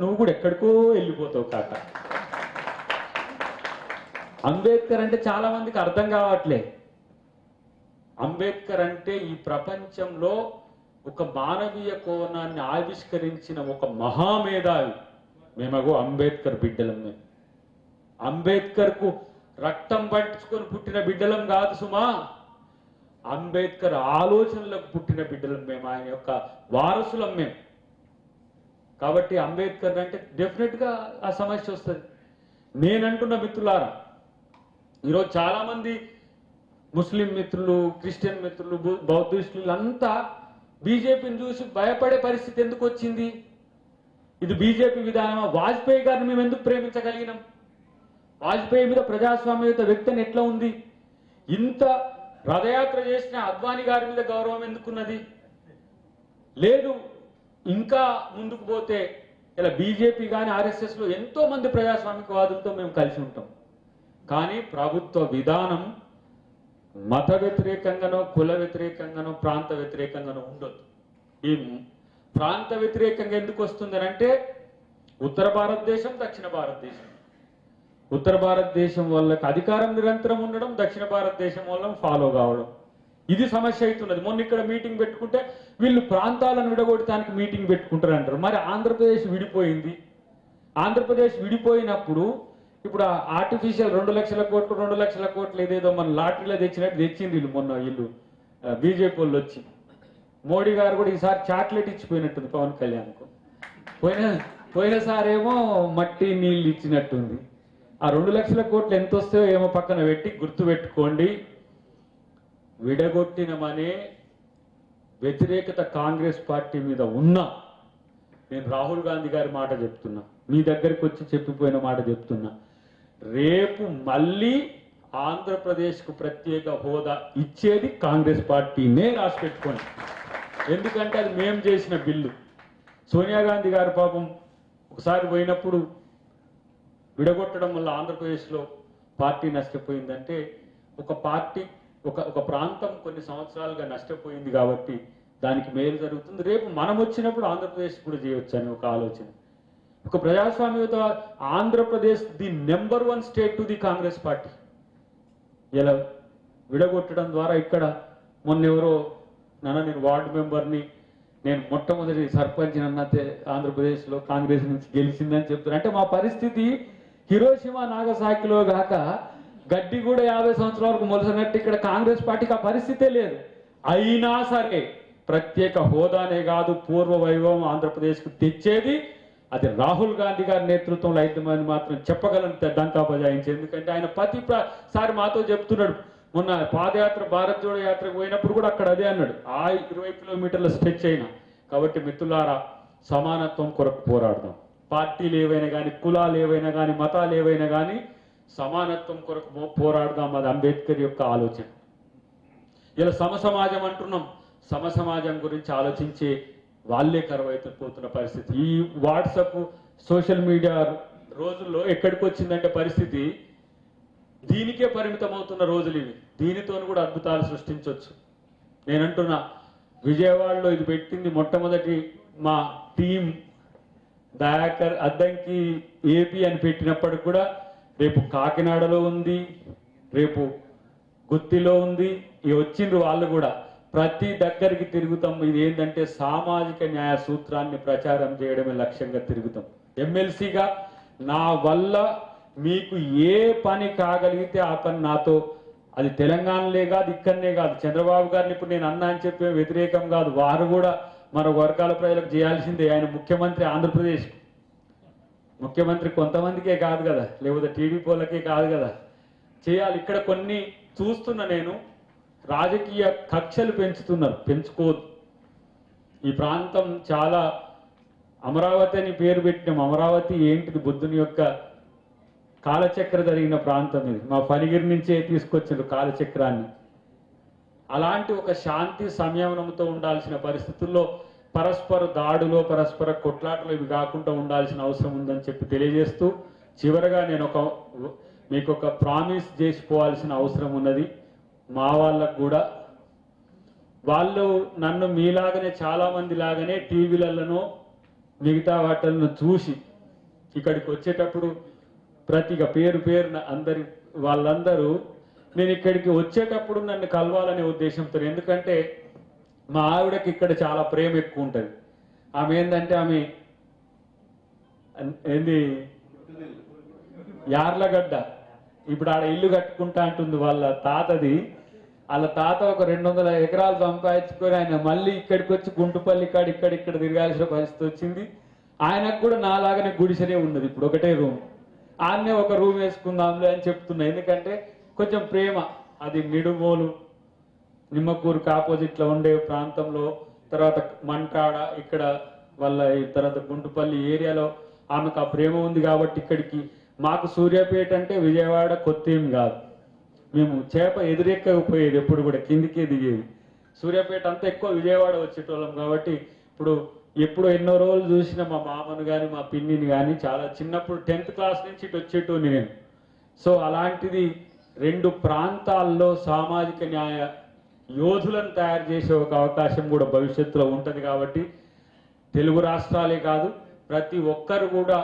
నువ్వు కూడా ఎక్కడికో వెళ్ళిపోతావు కాక. అంబేద్కర్ అంటే చాలా మందికి అర్థం కావట్లే. అంబేద్కర్ అంటే ఈ ప్రపంచంలో ఒక మానవీయ కోణాన్ని ఆవిష్కరించిన ఒక మహామేధావి. మేమగో అంబేద్కర్ బిడ్డలం. మేము అంబేద్కర్కు రక్తం పట్టించుకొని పుట్టిన బిడ్డలం కాదు సుమా, అంబేద్కర్ ఆలోచనలకు పుట్టిన బిడ్డలం మేము, ఆయన యొక్క వారసులం మేము. కాబట్టి అంబేద్కర్ అంటే డెఫినెట్గా ఆ సమస్య వస్తుంది. నేనంటున్న మిత్రులారా, ఈరోజు చాలామంది ముస్లిం మిత్రులు, క్రిస్టియన్ మిత్రులు, బౌద్ధిస్టులు అంతా బీజేపీని చూసి భయపడే పరిస్థితి ఎందుకు వచ్చింది? ఇది బీజేపీ విధానమా? వాజ్పేయి గారిని మేము ఎందుకు ప్రేమించగలిగినాం? వాజ్పేయి మీద ప్రజాస్వామ్యయుత వ్యక్తిని ఎట్లా ఉంది? ఇంత రథయాత్ర చేసిన అద్వానీ గారి మీద గౌరవం ఎందుకున్నది? లేదు. ఇంకా ముందుకు పోతే ఇలా బీజేపీ కానీ ఆర్ఎస్ఎస్లో ఎంతో మంది ప్రజాస్వామికవాదులతో మేము కలిసి ఉంటాం. కానీ ప్రభుత్వ విధానం మత వ్యతిరేకంగానో, కుల వ్యతిరేకంగానో, ప్రాంత వ్యతిరేకంగానో ఉండొద్దు. ఈ ప్రాంత వ్యతిరేకంగా ఎందుకు వస్తుందని అంటే ఉత్తర భారతదేశం, దక్షిణ భారతదేశం. ఉత్తర భారతదేశం వాళ్ళకి అధికారం నిరంతరం ఉండడం, దక్షిణ భారతదేశం వల్ల ఫాలో కావడం, ఇది సమస్య అవుతున్నది. మొన్న ఇక్కడ మీటింగ్ పెట్టుకుంటే వీళ్ళు ప్రాంతాలను విడగొట్టడానికి మీటింగ్ పెట్టుకుంటారు అంటారు. మరి ఆంధ్రప్రదేశ్ విడిపోయింది. ఆంధ్రప్రదేశ్ విడిపోయినప్పుడు ఇప్పుడు ఆర్టిఫిషియల్ 2 లక్షల కోట్లు 2 లక్షల కోట్లు ఏదేదో మన లాటరీలో తెచ్చినట్టు తెచ్చింది వీళ్ళు. మొన్న వీళ్ళు బీజేపీ వాళ్ళు వచ్చి, మోడీ గారు కూడా ఈసారి చాక్లెట్ ఇచ్చిపోయినట్టుంది పవన్ కళ్యాణ్కు. పోయినసారేమో మట్టి నీళ్ళు ఇచ్చినట్టుంది. ఆ 2 లక్షల కోట్లు ఎంత వస్తాయో ఏమో పక్కన పెట్టి గుర్తుపెట్టుకోండి. విడగొట్టినమనే వ్యతిరేకత కాంగ్రెస్ పార్టీ మీద ఉన్నా, నేను రాహుల్ గాంధీ గారి మాట చెప్తున్నా, మీ దగ్గరికి వచ్చి చెప్పిపోయిన మాట చెప్తున్నా, రేపు మళ్ళీ ఆంధ్రప్రదేశ్కు ప్రత్యేక హోదా ఇచ్చేది కాంగ్రెస్ పార్టీనే, రాసి పెట్టుకోండి. ఎందుకంటే అది మేము చేసిన బిల్లు. సోనియా గాంధీ గారు పాపం ఒకసారి పోయినప్పుడు విడగొట్టడం వల్ల ఆంధ్రప్రదేశ్లో పార్టీ నష్టపోయిందంటే, ఒక పార్టీ ఒక ప్రాంతం కొన్ని సంవత్సరాలుగా నష్టపోయింది కాబట్టి దానికి మేలు జరుగుతుంది. రేపు మనం వచ్చినప్పుడు ఆంధ్రప్రదేశ్ కూడా చేయొచ్చు అని ఒక ఆలోచన. ఒక ప్రజాస్వామ్యత Andhra Pradesh the number 1 state to the Congress party. ఇలా విడగొట్టడం ద్వారా ఇక్కడ మొన్న ఎవరో నేను వార్డు మెంబర్ని, నేను మొట్టమొదటి సర్పంచ్ అన్నతే ఆంధ్రప్రదేశ్లో కాంగ్రెస్ నుంచి గెలిచిందని చెప్తున్నారు. అంటే మా పరిస్థితి హిరోషిమా నాగసాకిలో గాక గడ్డి కూడా 50 సంవత్సరాల వరకు మొలసినట్టు ఇక్కడ కాంగ్రెస్ పార్టీకి ఆ పరిస్థితే లేదు. అయినా సరే ప్రత్యేక హోదానే కాదు, పూర్వ వైభవం ఆంధ్రప్రదేశ్కు తెచ్చేది అది రాహుల్ గాంధీ గారి నేతృత్వంలో 5 మంది మాత్రం చెప్పగలంత డంకా బజాయించి. ఎందుకంటే ఆయన ప్రతిసారి మాతో చెప్తున్నాడు. మొన్న పాదయాత్ర, భారత్ జోడో యాత్రకు పోయినప్పుడు కూడా అక్కడ అదే అన్నాడు, ఆ 20 కిలోమీటర్ల స్ట్రెచ్ అయినా. కాబట్టి మిత్రులారా, సమానత్వం కొరకు పోరాడదాం. పార్టీలు ఏవైనా కానీ, కులాలు ఏవైనా కానీ, మతాలు ఏవైనా కానీ సమానత్వం కొరకు పోరాడదాం. అది అంబేద్కర్ యొక్క ఆలోచన. ఇలా సమసమాజం అంటున్నాం. సమసమాజం గురించి ఆలోచించే వాళ్ళే కరువైపోతున్న పరిస్థితి. ఈ వాట్సాప్, సోషల్ మీడియా రోజుల్లో ఎక్కడికి వచ్చిందంటే పరిస్థితి దీనికే పరిమితం అవుతున్న రోజులు ఇవి. దీనితో కూడా అద్భుతాలు సృష్టించవచ్చు. నేనంటున్నా, విజయవాడలో ఇది పెట్టింది మొట్టమొదటి మా టీం దయాకర్ అద్దంకి ఏపీ అని పెట్టినప్పటికి కూడా రేపు కాకినాడలో ఉంది, రేపు గుత్తిలో ఉంది. ఇవి వచ్చిండ్రు వాళ్ళు కూడా. ప్రతి దగ్గరికి తిరుగుతాం. ఇది ఏంటంటే సామాజిక న్యాయ సూత్రాన్ని ప్రచారం చేయడమే లక్ష్యంగా తిరుగుతాం. ఎమ్మెల్సీగా నా వల్ల మీకు ఏ పని కాగలిగితే ఆ పని నాతో, అది తెలంగాణలే కాదు, ఇక్కడనే కాదు. చంద్రబాబు గారిని ఇప్పుడు నేను అన్నా అని చెప్పే వ్యతిరేకం కాదు. వారు కూడా మన వర్గాల ప్రజలకు చేయాల్సిందే. ఆయన ముఖ్యమంత్రి, ఆంధ్రప్రదేశ్ ముఖ్యమంత్రి కొంతమందికే కాదు కదా, లేకపోతే టీడీపీ వాళ్ళకే కాదు కదా, చేయాలి. ఇక్కడ కొన్ని చూస్తున్నా నేను, రాజకీయ కక్షలు పెంచుతున్నారు. పెంచుకోవద్దు. ఈ ప్రాంతం చాలా, అమరావతి అని పేరు పెట్టినాం. అమరావతి ఏంటిది? బుద్ధుని యొక్క కాలచక్ర జరిగిన ప్రాంతం ఇది. మా ఫణిగిరి నుంచే తీసుకొచ్చారు కాలచక్రాన్ని. అలాంటి ఒక శాంతి సంయమనంతో ఉండాల్సిన పరిస్థితుల్లో పరస్పర దాడులో, పరస్పర కొట్లాటలు ఇవి కాకుండా ఉండాల్సిన అవసరం ఉందని చెప్పి తెలియజేస్తూ, చివరగా నేను మీకు ఒక ప్రామిస్ చేసిపోవాల్సిన అవసరం ఉన్నది. మా వాళ్ళకు కూడా, వాళ్ళు నన్ను మీలాగనే, చాలా మంది లాగానే టీవీలలోనో మిగతా వాటిలను చూసి ఇక్కడికి వచ్చేటప్పుడు ప్రతిగా పేరు పేరున వాళ్ళందరూ నేను ఇక్కడికి వచ్చేటప్పుడు నన్ను కలవాలనే ఉద్దేశంతో, ఎందుకంటే మా ఆవిడకి ఇక్కడ చాలా ప్రేమ ఎక్కువ ఉంటుంది. ఆమె ఏంటంటే ఆమె ఏంది యార్లగడ్డ, ఇప్పుడు ఆడ ఇల్లు కట్టుకుంటా అంటుంది వాళ్ళ తాతది. వాళ్ళ తాత ఒక 200 ఎకరాలు సంపాదించుకొని ఆయన మళ్ళీ ఇక్కడికి వచ్చి గుంటుపల్లి కాడ ఇక్కడ తిరగాల్సిన పరిస్థితి వచ్చింది. ఆయనకు కూడా నాలాగానే గుడిసెనే ఉన్నది, ఇప్పుడు ఒకటే రూమ్. ఆయన్నే ఒక రూమ్ వేసుకుందాంలే అని చెప్తున్నా, ఎందుకంటే కొంచెం ప్రేమ. అది నిడుమోలు నిమ్మకూరుకు ఆపోజిట్లో ఉండే ప్రాంతంలో, తర్వాత మంటాడ ఇక్కడ వాళ్ళ తర్వాత గుంటుపల్లి ఏరియాలో ఆమెకు ఆ ప్రేమ ఉంది కాబట్టి ఇక్కడికి. మాకు సూర్యాపేట అంటే విజయవాడ కొత్త ఏం కాదు, మేము చేప ఎదురెక్కకపోయేది, ఎప్పుడు కూడా కిందికే దిగేది. సూర్యాపేట అంతా ఎక్కువ విజయవాడ వచ్చేటోళ్ళం కాబట్టి ఇప్పుడు ఎప్పుడు ఎన్నో రోజులు చూసిన మా మామను కానీ మా పిన్నిని కానీ చాలా చిన్నప్పుడు 10th క్లాస్ నుంచి ఇటు వచ్చేటోని నేను. సో అలాంటిది 2 ప్రాంతాల్లో సామాజిక న్యాయ యోధులను తయారు చేసే ఒక అవకాశం కూడా భవిష్యత్తులో ఉంటుంది కాబట్టి తెలుగు రాష్ట్రాలే కాదు ప్రతి ఒక్కరు కూడా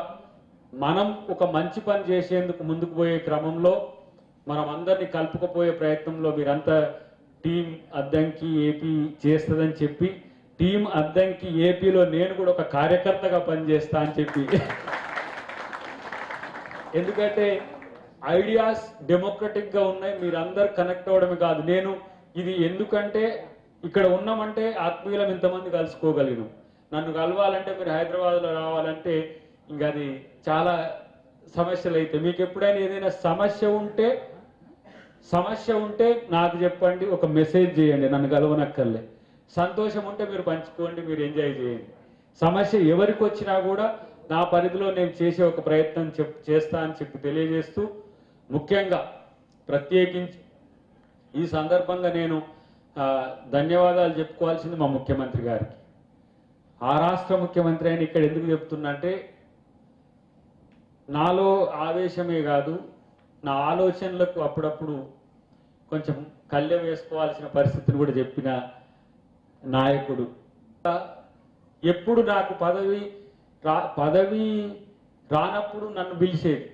మనం ఒక మంచి పని చేసేందుకు ముందుకు పోయే క్రమంలో మనం అందరినీ కలుపుకపోయే ప్రయత్నంలో మీరంతా టీం అద్దంకి ఏపీ చేస్తుందని చెప్పి, టీం అద్దంకి ఏపీలో నేను కూడా ఒక కార్యకర్తగా పనిచేస్తా అని చెప్పి, ఎందుకంటే ఐడియాస్ డెమోక్రటిక్ గా ఉన్నాయి, మీరందరు కనెక్ట్ అవ్వడమే కాదు. నేను ఇది ఎందుకంటే ఇక్కడ ఉన్నామంటే ఆత్మీయులం ఇంతమంది కలుసుకోగలిగినాం. నన్ను కలవాలంటే మీరు హైదరాబాద్లో రావాలంటే ఇంకా అది చాలా సమస్యలు అయితే, మీకు ఎప్పుడైనా ఏదైనా సమస్య ఉంటే నాకు చెప్పండి, ఒక మెసేజ్ చేయండి, నన్ను కలవనక్కర్లే. సంతోషం ఉంటే మీరు పంచుకోండి, మీరు ఎంజాయ్ చేయండి. సమస్య ఎవరికి వచ్చినా కూడా నా పరిధిలో నేను చేసే ఒక ప్రయత్నం చేస్తా అని చెప్పి తెలియజేస్తూ, ముఖ్యంగా ప్రత్యేకించి ఈ సందర్భంగా నేను ధన్యవాదాలు చెప్పుకోవాల్సింది మా ముఖ్యమంత్రి గారికి. ఆ రాష్ట్ర ముఖ్యమంత్రి అయిన ఇక్కడ ఎందుకు చెప్తున్నా అంటే, నాలో ఆవేశమే కాదు, నా ఆలోచనలకు అప్పుడప్పుడు కొంచెం కళ్ళెం వేసుకోవాల్సిన పరిస్థితిని కూడా చెప్పిన నాయకుడు. ఎప్పుడు నాకు పదవి రానప్పుడు నన్ను పిలిచేది,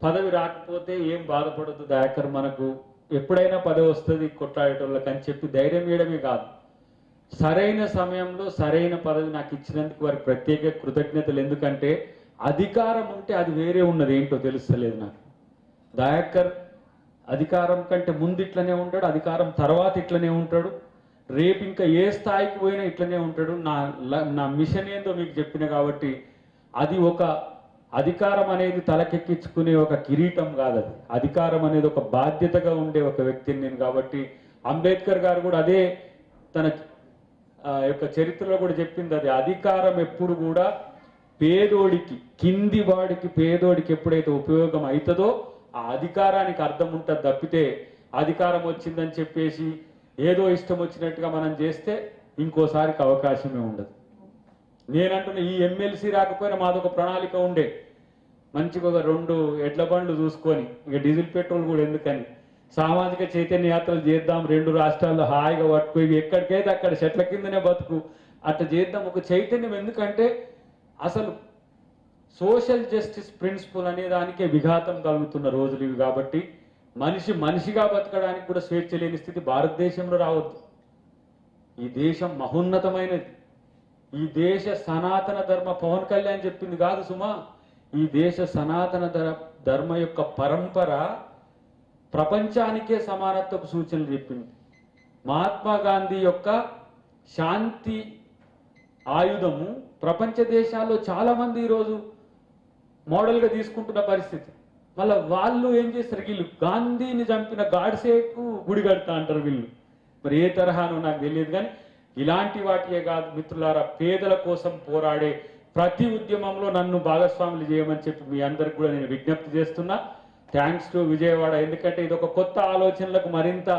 పదవి రాకపోతే ఏం బాధపడద్దు దయాకర్, మనకు ఎప్పుడైనా పదవి వస్తుంది కొట్లాడేటోళ్ళకి అని చెప్పి ధైర్యం ఇవ్వడమే కాదు, సరైన సమయంలో సరైన పదవి నాకు ఇచ్చినందుకు వారికి ప్రత్యేక కృతజ్ఞతలు. ఎందుకంటే అధికారం ఉంటే అది వేరే ఉన్నది ఏంటో తెలుస్తలేదు నాకు. దయాకర్ అధికారం కంటే ముందు ఇట్లనే ఉంటాడు, అధికారం తర్వాత ఇట్లనే ఉంటాడు, రేపు ఇంకా ఏ స్థాయికి పోయినా ఇట్లనే ఉంటాడు. నా మిషన్ ఏందో మీకు చెప్పిన కాబట్టి, అది ఒక అధికారం అనేది తలకెక్కించుకునే ఒక కిరీటం కాదు, అది అధికారం అనేది ఒక బాధ్యతగా ఉండే ఒక వ్యక్తిని నేను. కాబట్టి అంబేద్కర్ గారు కూడా అదే తన యొక్క చరిత్రలో కూడా చెప్పింది, అది అధికారం ఎప్పుడు కూడా పేదోడికి, కింది వాడికి, పేదోడికి ఎప్పుడైతే ఉపయోగం అవుతుందో ఆ అధికారానికి అర్థం ఉంటుంది తప్పితే, అధికారం వచ్చిందని చెప్పేసి ఏదో ఇష్టం వచ్చినట్టుగా మనం చేస్తే ఇంకోసారికి అవకాశమే ఉండదు. నేనంటున్న ఈ ఎమ్మెల్సీ రాకపోయినా మాదొక ప్రణాళిక ఉండే, మంచిగా ఒక 2 ఎడ్ల బండ్లు చూసుకొని, ఇక డీజిల్ పెట్రోల్ కూడా ఎందుకని, సామాజిక చైతన్య యాత్రలు చేద్దాం 2 రాష్ట్రాల్లో హాయిగా పట్టుకుని ఎక్కడికైతే అక్కడ చెట్ల కిందనే బతుకు, అట్లా చేద్దాం ఒక చైతన్యం. ఎందుకంటే అసలు సోషల్ జస్టిస్ ప్రిన్సిపల్ అనే దానికే విఘాతం కలుగుతున్న రోజులు ఇవి. కాబట్టి మనిషిగా బతకడానికి కూడా స్వేచ్ఛ లేని స్థితి భారతదేశంలో రావద్దు. ఈ దేశం మహోన్నతమైనది, ఈ దేశ సనాతన ధర్మ, పవన్ కళ్యాణ్ చెప్పింది కాదు సుమా, ఈ దేశ సనాతన ధర్మ యొక్క పరంపర ప్రపంచానికే సమానత్వపు సూచనలు చెప్పింది. మహాత్మా గాంధీ యొక్క శాంతి ఆయుధము ప్రపంచ దేశాల్లో చాలా మంది ఈరోజు మోడల్గా తీసుకుంటున్న పరిస్థితి. మళ్ళీ వాళ్ళు ఏం చేస్తారు, వీళ్ళు గాంధీని చంపిన గాడ్సేకు గుడి కడతా అంటారు వీళ్ళు. మరి ఏ తరహానో నాకు తెలియదు, కానీ ఇలాంటి వాటియే కాదు మిత్రులారా, పేదల కోసం పోరాడే ప్రతి ఉద్యమంలో నన్ను భాగస్వాములు చేయమని చెప్పి మీ అందరికి కూడా నేను విజ్ఞప్తి చేస్తున్నా. థ్యాంక్స్ టు విజయవాడ, ఎందుకంటే ఇది ఒక కొత్త ఆలోచనలకు మరింత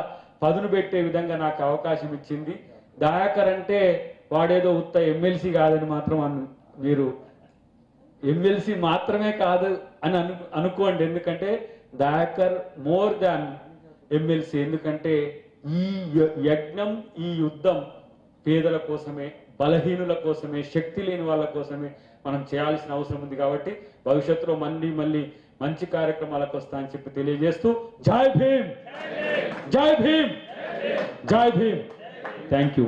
పదును పెట్టే విధంగా నాకు అవకాశం ఇచ్చింది. దయాకర్ అంటే వాడేదో ఉత్త ఎమ్మెల్సీ కాదని మాత్రం మీరు ఎమ్మెల్సీ మాత్రమే కాదు అని అనుకోండి, ఎందుకంటే దయాకర్ మోర్ దాన్ ఎమ్మెల్సీ. ఎందుకంటే ఈ యజ్ఞం, ఈ యుద్ధం పేదల కోసమే, బలహీనుల కోసమే, శక్తి లేని వాళ్ళ కోసమే, మనం చేయాల్సిన అవసరం ఉంది కాబట్టి భవిష్యత్తులో మళ్ళీ మంచి కార్యక్రమాలకు వస్తా అని చెప్పి తెలియజేస్తూ జై భీమ్, జై భీమ్, జై భీమ్. Thank you.